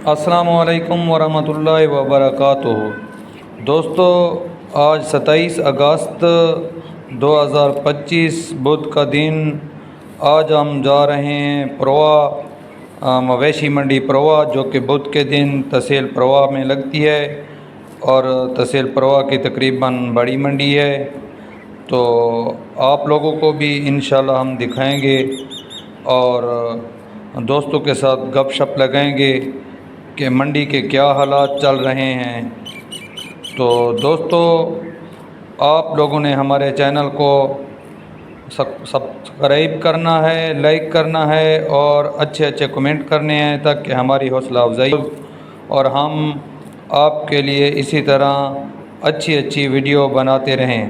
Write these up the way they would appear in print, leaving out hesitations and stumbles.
السلام علیکم ورحمۃ اللہ وبرکاتہ۔ دوستو، آج 27 اگست 2025 بدھ کا دن۔ آج ہم جا رہے ہیں پروا مویشی منڈی پروا، جو کہ بدھ کے دن تحصیل پروا میں لگتی ہے اور تحصیل پروا کی تقریباً بڑی منڈی ہے۔ تو آپ لوگوں کو بھی انشاءاللہ ہم دکھائیں گے اور دوستوں کے ساتھ گپ شپ لگائیں گے کہ منڈی کے کیا حالات چل رہے ہیں۔ تو دوستو، آپ لوگوں نے ہمارے چینل کو سبسکرائب کرنا ہے، لائک کرنا ہے اور اچھے کمنٹ کرنے ہیں تاکہ ہماری حوصلہ افزائی ہو اور ہم آپ کے لیے اسی طرح اچھی ویڈیو بناتے رہیں۔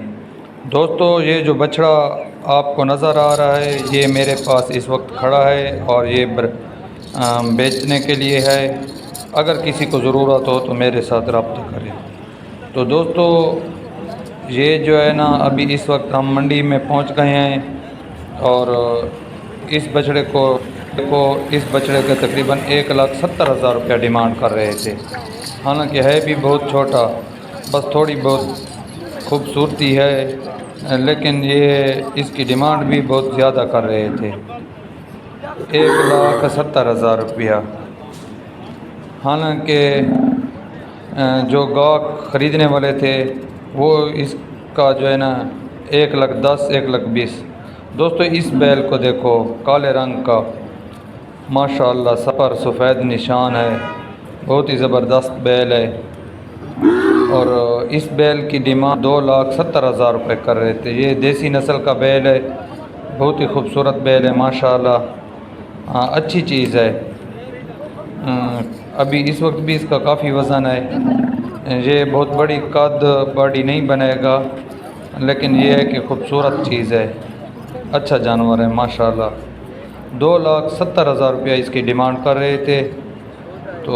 دوستو، یہ جو بچڑا آپ کو نظر آ رہا ہے یہ میرے پاس اس وقت کھڑا ہے اور یہ بیچنے کے لیے ہے۔ اگر کسی کو ضرورت ہو تو میرے ساتھ رابطہ کریں۔ تو دوستو، یہ جو ہے نا، ابھی اس وقت ہم منڈی میں پہنچ گئے ہیں اور اس بچڑے کے تقریباً 1,70,000 روپیہ ڈیمانڈ کر رہے تھے۔ حالانکہ ہے بھی بہت چھوٹا، بس تھوڑی بہت خوبصورتی ہے، لیکن یہ اس کی ڈیمانڈ بھی بہت زیادہ کر رہے تھے، 1,70,000 روپیہ۔ حالانکہ جو گاہک خریدنے والے تھے وہ اس کا جو ہے نا 1,10,000 1,20,000۔ دوستو، اس بیل کو دیکھو، کالے رنگ کا، ماشاءاللہ سر پر سفید نشان ہے، بہت ہی زبردست بیل ہے۔ اور اس بیل کی ڈیمانڈ 2,70,000 روپے کر رہے تھے۔ یہ دیسی نسل کا بیل ہے، بہت ہی خوبصورت بیل ہے ماشاءاللہ، اچھی چیز ہے۔ ابھی اس وقت بھی اس کا کافی وزن ہے۔ یہ بہت بڑی قد باڈی نہیں بنے گا، لیکن یہ ہے کہ خوبصورت چیز ہے، اچھا جانور ہے ماشاءاللہ۔ 2,70,000 روپیہ اس کی ڈیمانڈ کر رہے تھے۔ تو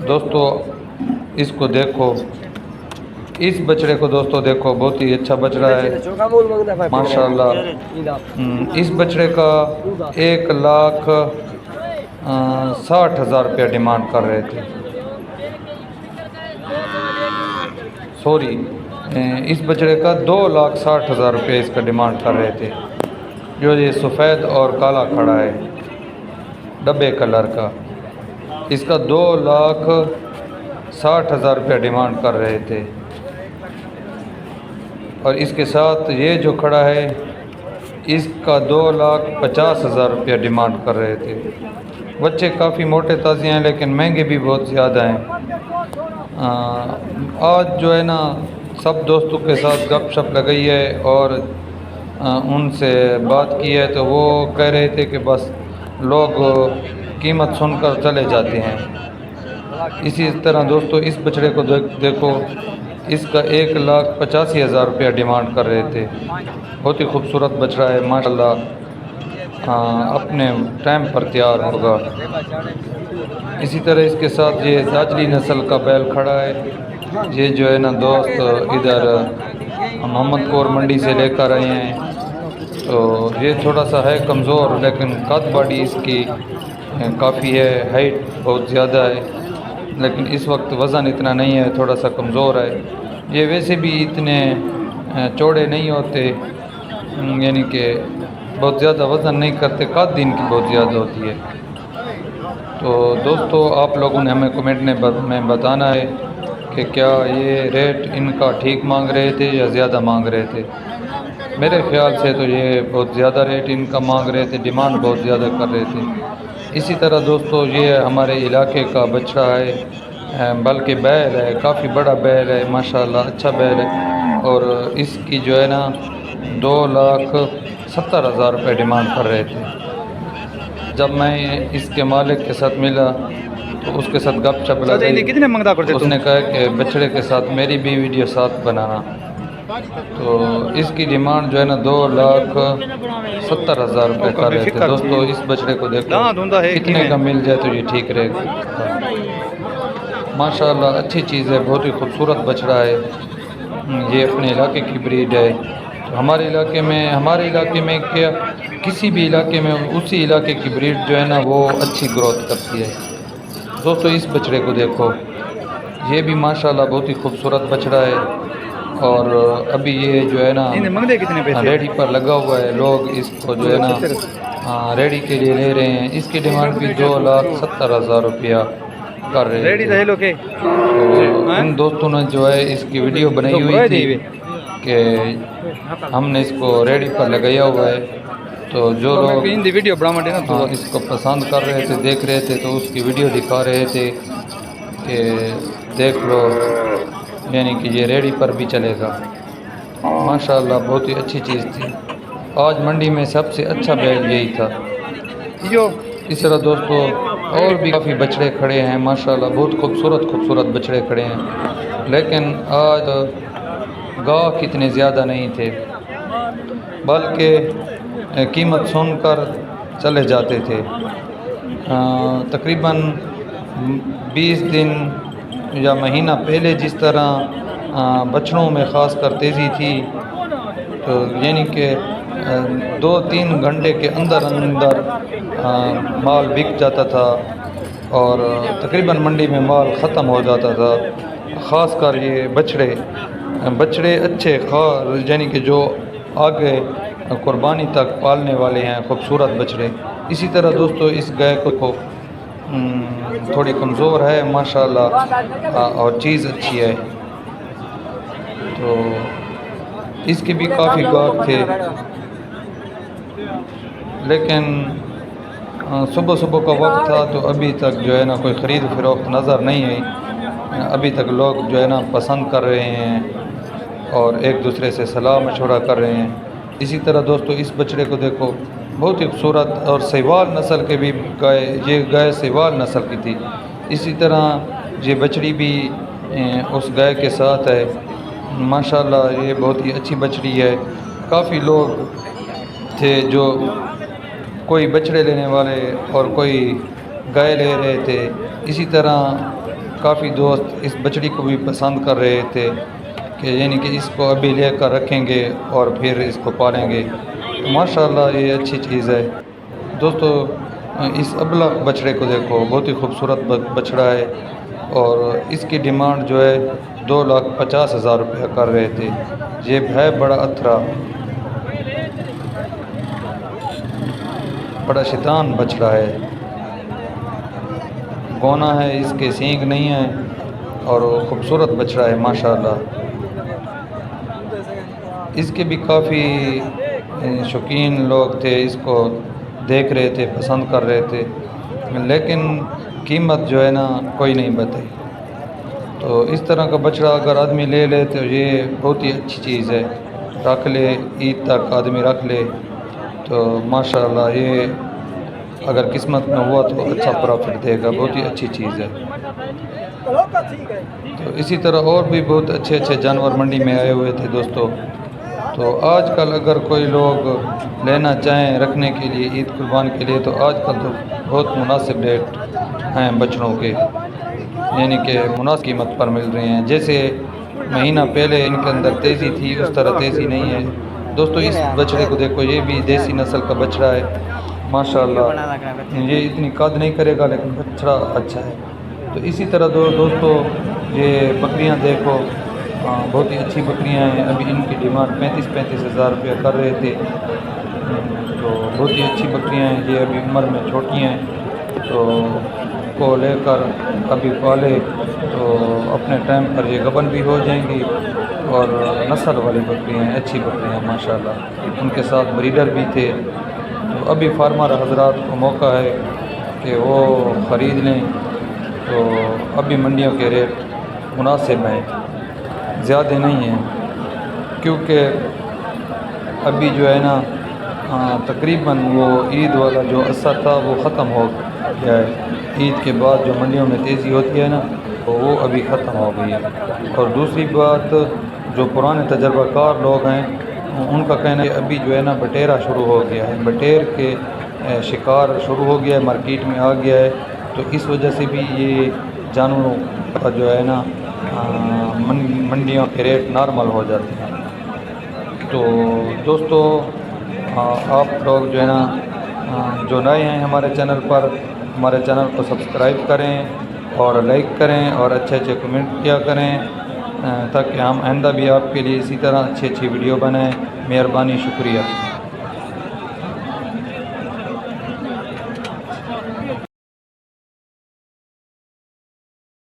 دوستو، اس کو دیکھو، اس بچڑے کو دوستو دیکھو، بہت ہی اچھا بچڑا ہے ماشاءاللہ۔ اس بچڑے کا 1,60,000 روپیہ ڈیمانڈ کر رہے تھے۔ اس بچڑے کا 2,60,000 روپیہ اس کا ڈیمانڈ کر رہے تھے، جو یہ سفید اور کالا کھڑا ہے، ڈبے کلر کا۔ اس کا 2,60,000 روپیہ ڈیمانڈ کر رہے تھے۔ اور اس کے ساتھ یہ جو کھڑا ہے اس کا 2,50,000 روپیہ ڈیمانڈ کر رہے تھے۔ بچے کافی موٹے تازے ہیں لیکن مہنگے بھی بہت زیادہ ہیں۔ آج جو ہے نا، سب دوستوں کے ساتھ گپ شپ لگائی ہے اور ان سے بات کی ہے، تو وہ کہہ رہے تھے کہ بس لوگ قیمت سن کر چلے جاتے ہیں۔ اسی طرح دوستو، اس بچڑے کو دیکھو، اس کا 1,85,000 روپیہ ڈیمانڈ کر رہے تھے۔ بہت ہی خوبصورت بچڑا ہے ماشاءاللہ، اپنے ٹائم پر تیار ہوگا۔ اسی طرح اس کے ساتھ یہ داجلی نسل کا بیل کھڑا ہے۔ یہ جو ہے نا دوست ادھر محمد پور منڈی سے لے کر آئے ہیں۔ تو یہ تھوڑا سا ہے کمزور، لیکن قد باڈی اس کی کافی ہے، ہائٹ بہت زیادہ ہے، لیکن اس وقت وزن اتنا نہیں ہے، تھوڑا سا کمزور ہے۔ یہ ویسے بھی اتنے چوڑے نہیں ہوتے، یعنی کہ بہت زیادہ وزن نہیں کرتے، قد ان کی بہت زیادہ ہوتی ہے۔ تو دوستو، آپ لوگوں نے ہمیں کمنٹ میں بتانا ہے کہ کیا یہ ریٹ ان کا ٹھیک مانگ رہے تھے یا زیادہ مانگ رہے تھے۔ میرے خیال سے تو یہ بہت زیادہ ریٹ ان کا مانگ رہے تھے، ڈیمانڈ بہت زیادہ کر رہے تھے۔ اسی طرح دوستو، یہ ہمارے علاقے کا بچڑا ہے، بلکہ بیل ہے، کافی بڑا بیل ہے ماشاءاللہ، اچھا بیل ہے۔ اور اس کی جو ہے نا 2,70,000 روپے ڈیمانڈ کر رہے تھے۔ جب میں اس کے مالک کے ساتھ ملا تو اس کے ساتھ گپ شپ لگائی، اس نے کہا کہ بچڑے کے ساتھ میری بھی ویڈیو ساتھ بنانا۔ تو اس کی ڈیمانڈ جو ہے نا 2,70,000 روپے کر رہے تھے۔ دوستو، اس بچڑے کو دیکھو، کتنے کا مل جائے تو یہ ٹھیک رہے گا ماشاءاللہ، اچھی چیز ہے، بہت ہی خوبصورت بچڑا ہے۔ یہ اپنے علاقے کی بریڈ ہے۔ تو ہمارے علاقے میں کیا، کسی بھی علاقے میں اسی علاقے کی بریڈ جو ہے نا وہ اچھی گروتھ کرتی ہے۔ दोस्तों इस बछड़े को देखो, ये भी माशाल्लाह बहुत ही खूबसूरत बछड़ा है। और अभी ये जो है ना मंगते कितने पैसे? रेडी पर लगा हुआ है, लोग इसको जो है ना रेडी के लिए ले रहे हैं। इसकी डिमांड भी 2,70,000 रुपया कर रहे रेडी थे। लोके तो इन दोस्तों ने जो है इसकी वीडियो बनाई हुई थी कि हमने इसको रेडी पर लगाया हुआ है। तो जो लोग वीडियो बना इसको पसंद कर रहे थे, देख रहे थे, तो उसकी वीडियो दिखा रहे थे कि देख लो, यानी कि ये रेडी पर भी चलेगा। माशाल्लाह बहुत ही अच्छी चीज़ थी। आज मंडी में सबसे अच्छा बैल यही था। इस तरह दोस्तों और भी काफ़ी बछड़े खड़े हैं माशाल्लाह, बहुत खूबसूरत बछड़े खड़े हैं। लेकिन आज गाह कितने ज़्यादा नहीं थे, बल्कि कीमत सुनकर चले जाते थे। तकरीबन 20 दिन या महीना पहले जिस तरह बछड़ों में ख़ास कर तेज़ी थी, तो यानी कि 2-3 घंटे के अंदर माल बिक जाता था और तकरीबन मंडी में माल ख़त्म हो जाता था। ख़ास कर ये बछड़े अच्छे यानी कि जो आगे कुर्बानी तक पालने वाले हैं, खूबसूरत बछड़े। इसी तरह दोस्तों इस गाय को थोड़ी कमज़ोर है माशाल्लाह और चीज़ अच्छी है। तो इसके भी काफ़ी गाहक थे, लेकिन सुबह का वक्त था तो अभी तक जो है ना कोई ख़रीद फ़रोख्त नज़र नहीं आई। अभी तक लोग जो है ना पसंद कर रहे हैं और एक दूसरे से सलाह मशवरा कर रहे हैं। इसी तरह दोस्तों इस बछड़े को देखो, बहुत ही खूबसूरत और सहवाल नस्ल के भी ये गाय सहवाल नस्ल की थी। इसी तरह ये बछड़ी भी उस गाय के साथ है। माशाल्लाह ये बहुत ही अच्छी बछड़ी है। काफ़ी लोग थे जो कोई बछड़े लेने वाले और कोई गाय ले रहे थे। इसी तरह काफ़ी दोस्त इस बछड़ी को भी पसंद कर रहे थे कि यानी कि इसको अभी लेकर रखेंगे और फिर इसको पालेंगे। तो माशाल्लाह ये अच्छी चीज़ है। दोस्तों इस अबला बछड़े को देखो, बहुत ही खूबसूरत बछड़ा है और इसकी डिमांड जो है 2,50,000 रुपया कर रहे थे। ये है बड़ा अथरा, बड़ा शैतान बछड़ा है, गौना है, इसके सींग नहीं है और खूबसूरत बछड़ा है माशाल्लाह। इसके भी काफ़ी शौकीन लोग थे, इसको देख रहे थे, पसंद कर रहे थे, लेकिन कीमत जो है ना कोई नहीं बताई। तो इस तरह का बछड़ा अगर आदमी ले ले तो ये बहुत ही अच्छी चीज़ है। रख ले, ईद तक आदमी रख ले तो माशाल्लाह ये अगर किस्मत में हुआ तो अच्छा प्रॉफिट देगा, बहुत ही अच्छी चीज़ है। तो इसी तरह और भी बहुत अच्छे जानवर मंडी में आए हुए थे दोस्तों। तो आजकल अगर कोई लोग लेना चाहें रखने के लिए ईद कुर्बान के लिए, तो आजकल तो बहुत मुनासिब रेट हैं बछड़ों के, यानी कि मुनासिब कीमत पर मिल रहे हैं। जैसे महीना पहले इनके अंदर तेज़ी थी, उस तरह तेज़ी नहीं है दोस्तों। इस बछड़े को देखो, ये भी देसी नस्ल का बछड़ा है माशाल्लाह। ये इतनी कद नहीं करेगा लेकिन बछड़ा अच्छा है। तो इसी तरह दोस्तों ये बकरियां देखो, बहुत ही अच्छी बकरियां हैं। अभी इनकी डिमांड 35,000 रुपया कर रहे थे। तो बहुत ही अच्छी बकरियां हैं। ये अभी उम्र में छोटी हैं, तो को लेकर अभी पाले तो अपने टाइम पर ये गबन भी हो जाएंगी। और नस्ल वाली बकरियां हैं, अच्छी बकरियां हैं माशाल्लाह। उनके साथ ब्रीडर भी थे। तो अभी फार्मर हजरात को मौका है कि वो ख़रीद लें। तो अभी मंडियों के रेट मुनासिब हैं, ज़्यादा नहीं हैं, क्योंकि अभी जो है ना तकरीबन वो ईद वाला जो असर था वो ख़त्म हो गया है। ईद के बाद जो मंडियों में तेज़ी होती है ना, तो वो अभी ख़त्म हो गई है। और दूसरी बात, जो पुराने तजर्बाकार लोग हैं उनका कहना है अभी जो है ना बटेरा शुरू हो गया है, बटेर के शिकार शुरू हो गया है, मार्केट में आ गया है। तो इस वजह से भी ये जानवरों का जो है ना मंडियों के रेट नॉर्मल हो जाते हैं। तो दोस्तों आप लोग जो है ना जो नए हैं हमारे चैनल पर, हमारे चैनल को सब्सक्राइब करें اور لائک کریں اور اچھے اچھے کمنٹ کیا کریں تاکہ ہم آئندہ بھی آپ کے لیے اسی طرح اچھی اچھی ویڈیو بنائیں. مہربانی، شکریہ.